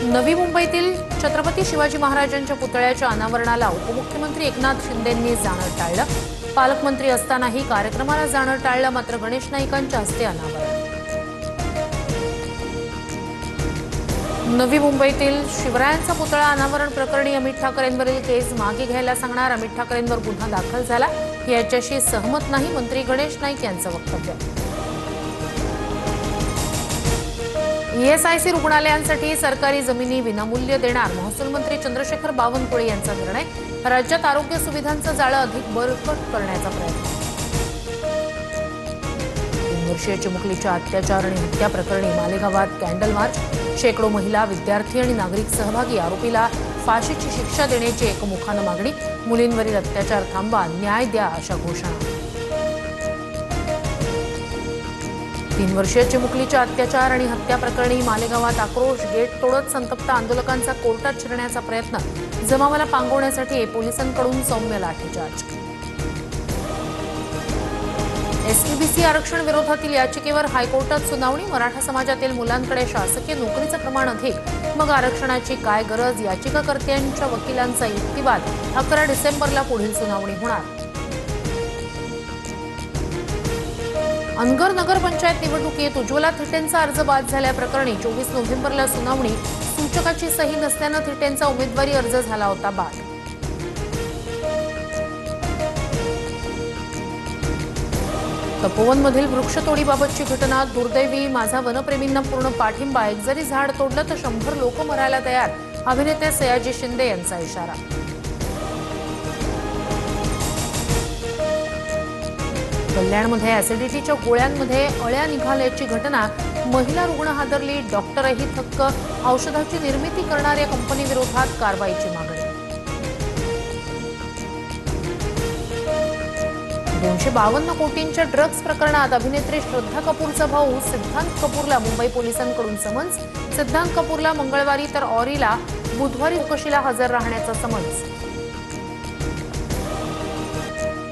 नवी मुंबईतील छत्रपती शिवाजी महाराजांच्या पुतळ्याच्या अनावरणाला उपमुख्यमंत्री एकनाथ शिंदेंनी जाणं टाळलं। पालकमंत्री असतानाही कार्यक्रमाला जाणं टाळलं, मात्र गणेश नाईकांच्या हस्ते अनावरण। नवी मुंबईतील शिवरायांचा पुतळा अनावरण प्रकरणी अमित ठाकरेंवरील केस मागे घ्यायला सांगणार, अमित ठाकरेंवर गुन्हा दाखल झाला याच्याशी सहमत नाही मंत्री गणेश नाईक यांचं वक्तव्य। ईएसआयसी रुग्णालयांसाठी सरकारी जमिनी विनामूल्य देणार, महसूल मंत्री चंद्रशेखर बावनकुळे यांचा निर्णय। राज्यात आरोग्य सुविधांचं जाळं अधिक बळकट करण्याचा प्रयत्न। 3 वर्षीय चिमुकलीच्या अत्याचार आणि हत्या प्रकरणी मालेगावात कॅन्डल मार्च, शेकडो महिला, विद्यार्थी आणि नागरिक सहभागी। आरोपीला फाशीची शिक्षा देण्याची एकमुखानं मागणी, मुलींवरील अत्याचार थांबवा, न्याय द्या अशा घोषणा। 3 वर्षीय चिमुकलीच्या अत्याचार आणि हत्या प्रकरणी मालेगावात आक्रोश, गेट तोडत संतप्त आंदोलकांचा कोर्टात शिरण्याचा प्रयत्न, जमावाला पांगवण्यासाठी पोलिसांकडून सौम्य लाठीचार्ज। एसईबीसी आरक्षण विरोधातील याचिकेवर हायकोर्टात सुनावणी, मराठा समाजातील मुलांकडे शासकीय नोकरीचं प्रमाण अधिक, मग आरक्षणाची काय गरज, याचिकाकर्त्यांच्या वकिलांचा युक्तिवाद। 11 डिसेंबरला पुढील सुनावणी होणार। अनगर नगरपंचायत निवडणुकीत उज्ज्वला थिटेंचा अर्ज बाद झाल्याप्रकरणी 24 नोव्हेंबरला सुनावणी, सूचकाची सही नसल्यानं थिटेंचा उमेदवारी अर्ज झाला होता बाद। तपोवनमधील वृक्षतोडीबाबतची घटना दुर्दैवी, माझा वनप्रेमींना पूर्ण पाठिंबा, एक जरी झाड तोडलं तर 100 लोक मरायला तयार, अभिनेते सयाजी शिंदे यांचा इशारा। कल्याणमध्ये ऍसिडिटीच्या गोळ्यांमध्ये अळ्या निघाल्याची घटना, महिला रुग्ण हादरली, डॉक्टरही थक्क, औषधाची निर्मिती करणाऱ्या कंपनीविरोधात कारवाईची मागणी। 252 कोटींच्या ड्रग्ज प्रकरणात अभिनेत्री श्रद्धा कपूरचा भाऊ सिद्धांत कपूरला मुंबई पोलिसांकडून समन्स, सिद्धांत कपूरला मंगळवारी तर ऑरीला बुधवारी चौकशीला हजर राहण्याचा समन्स।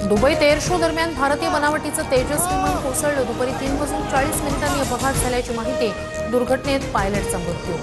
दुबईत एअर शो दरम्यान भारतीय बनावटीचं तेजस विमान कोसळलं, दुपारी 3:40 अपघात झाल्याची माहिती, दुर्घटनेत पायलटचा मृत्यू।